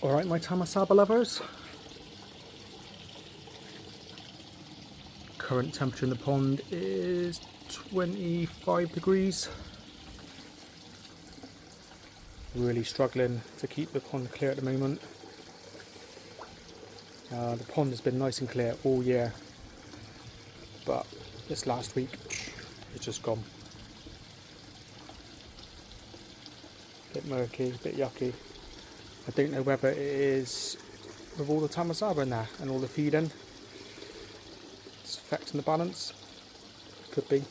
Alright, my Tamasaba lovers. Current temperature in the pond is 25 degrees. Really struggling to keep the pond clear at the moment. The pond has been nice and clear all year, but this last week it's just gone. Bit murky, bit yucky. I don't know whether it is with all the Tamasaba in there and all the feeding, it's affecting the balance. Could be.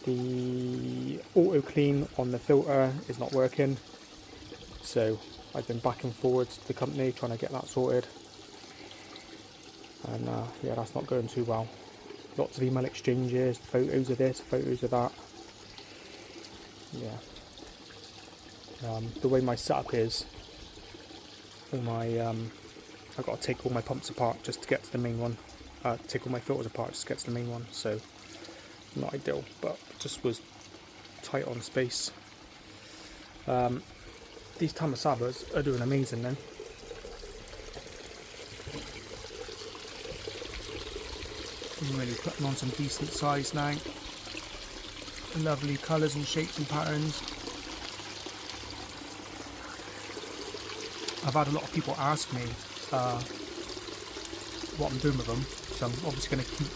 The auto clean on the filter is not working, so I've been back and forwards to the company trying to get that sorted, and yeah, that's not going too well. Lots of email exchanges, photos of this, photos of that. Yeah. The way my setup is, all my I've got to take all my pumps apart just to get to the main one. Take all my filters apart just to get to the main one. So not ideal, but just was tight on space. These Tamasabas are doing amazing then. I'm really putting on some decent size now. Lovely colours and shapes and patterns. I've had a lot of people ask me what I'm doing with them, so I'm obviously going to keep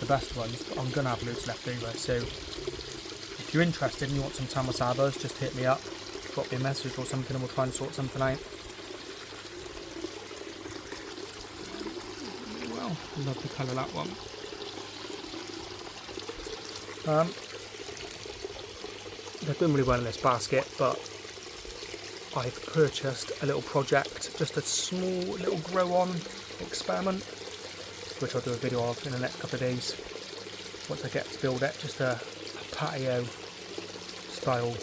the best ones, but I'm going to have loads left over. So if you're interested and you want some Tamasabas, just hit me up, drop me a message or something, and we'll try and sort something out. Well, love the colour of that one. They're doing really well in this basket, but I've purchased a little project, just a small little grow on experiment, which I'll do a video of in the next couple of days once I get to build it. Just a patio style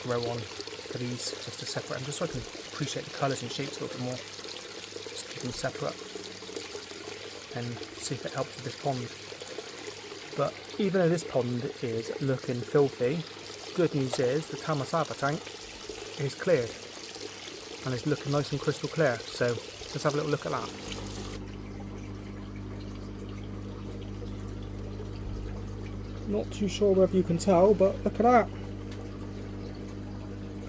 grow on for these, just to separate them, just so I can appreciate the colours and shapes a little bit more. Just keep them separate and see if it helps with this pond. But even though this pond is looking filthy, good news is the Tamasaba tank is cleared and it's looking nice and crystal clear. So let's have a little look at that. Not too sure whether you can tell, but look at that.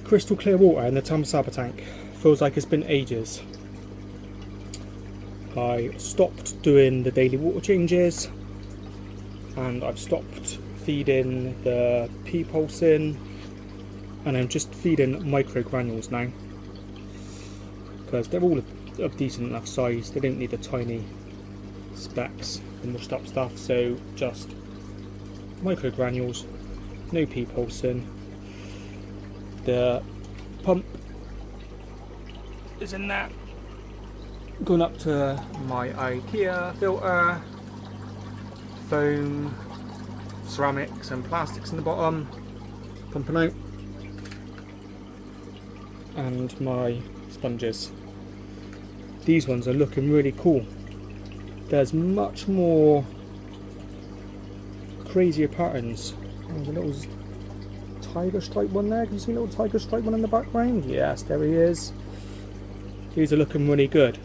Crystal clear water in the Tamasaba tank. Feels like it's been ages. I stopped doing the daily water changes, and I've stopped feeding the pea pulse in, and I'm just feeding micro granules now, because they're all of decent enough size. They don't need the tiny specks and mushed up stuff, so just micro granules, no pea pulse in. The pump is in there, going up to my IKEA filter, foam, ceramics and plastics in the bottom, pumping out, and my sponges. These ones are looking really cool. There's much more crazier patterns. There's a little tiger stripe one there. Can you see a little tiger stripe one in the background? Yes, there he is. These are looking really good.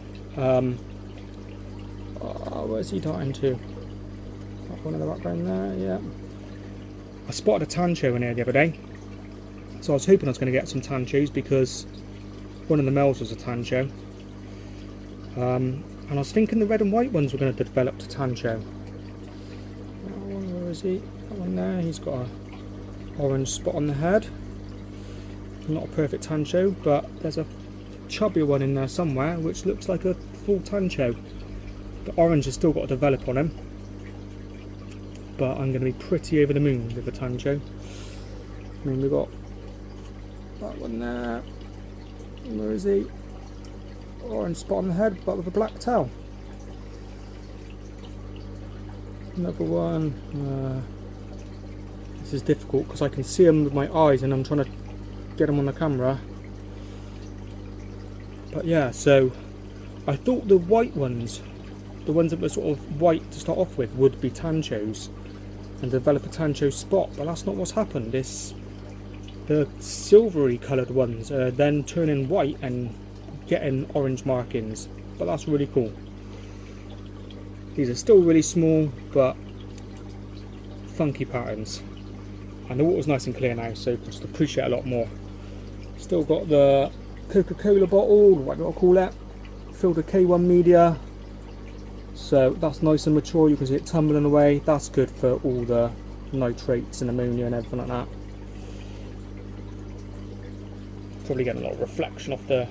Where's he darting to? That one in the background there, yeah. I spotted a tancho in here the other day, so I was hoping I was going to get some tanchos because one of the males was a tancho. And I was thinking the red and white ones were going to develop to tancho. Where is he? That one there, he's got a orange spot on the head. Not a perfect tancho, but there's a chubbier one in there somewhere which looks like a full tancho. The orange has still got to develop on him, but I'm going to be pretty over the moon with the tancho. I mean, we've got that one there. Where is he? Orange spot on the head, but with a black tail. Another one. This is difficult because I can see them with my eyes and I'm trying to get them on the camera. But yeah, so I thought the white ones, the ones that were sort of white to start off with, would be tanchos and develop a tancho spot, but that's not what's happened. It's The silvery coloured ones are then turning white and getting orange markings, but that's really cool. These are still really small, but funky patterns. And the water's nice and clear now, so you can just appreciate a lot more. Still got the Coca-Cola bottle, what do I call that? Filled with K1 media. So that's nice and mature, you can see it tumbling away. That's good for all the nitrates and ammonia and everything like that. Probably getting a lot of reflection off the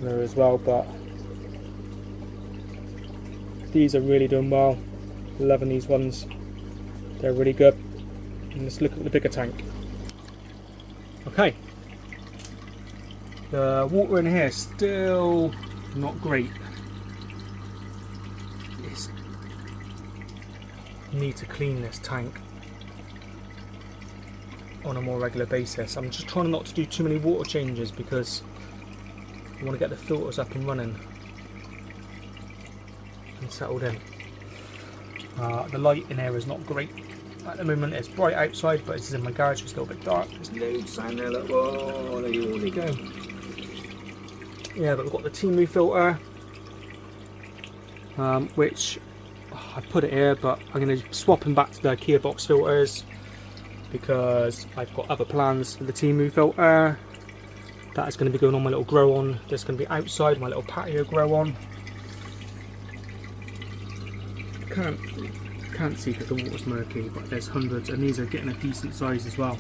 mirror as well, but these are really doing well. Loving these ones, they're really good. And let's look at the bigger tank. Okay, the water in here is still not great. Need to clean this tank on a more regular basis. I'm just trying not to do too many water changes because I want to get the filters up and running and settled in. The light in here is not great at the moment. It's bright outside, but it's in my garage, it's a little bit dark. There's loads down there, look. Oh, there you go. Yeah, but we've got the Timu filter, which I put it here, but I'm going to swap them back to the Kia box filters because I've got other plans for the Timu filter. That is going to be going on my little grow on. That's going to be outside my little patio grow on. Can't see because the water's murky, but there's hundreds, and these are getting a decent size as well.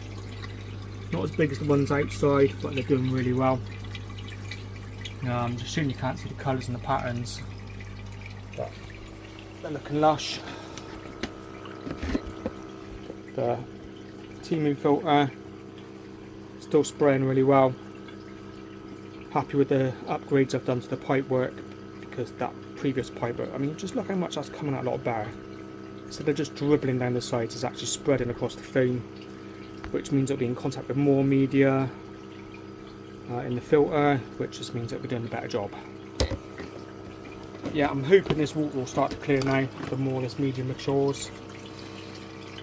Not as big as the ones outside, but they're doing really well. Just showing you can't see the colours and the patterns, but they're looking lush. The Timu filter still spraying really well. Happy with the upgrades I've done to the pipe work, because that previous pipe work, I mean, just look how much that's coming out a lot better. Instead of just dribbling down the sides, it's actually spreading across the foam, which means it'll be in contact with more media in the filter, which just means it'll be doing a better job. Yeah, I'm hoping this water will start to clear now the more this media matures,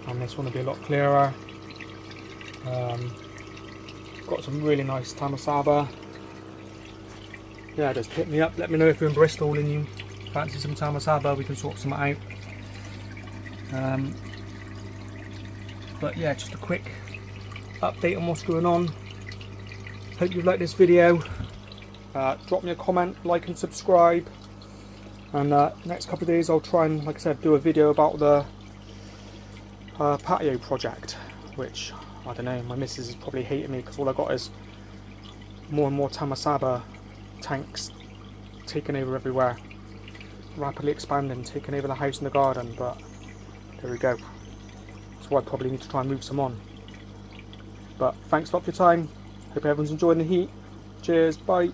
and this one will be a lot clearer. Got some really nice Tamasaba. Yeah, just hit me up, let me know if you're in Bristol and you fancy some Tamasaba, we can sort some out. But yeah, just a quick update on what's going on. Hope you've liked this video. Drop me a comment, like and subscribe. And next couple of days I'll try and, like I said, do a video about the patio project, which, I don't know, my missus is probably hating me because all I got is more and more Tamasaba tanks taking over everywhere, rapidly expanding, taking over the house and the garden, but there we go. So I probably need to try and move some on. But thanks a lot for your time. Hope everyone's enjoying the heat. Cheers, bye.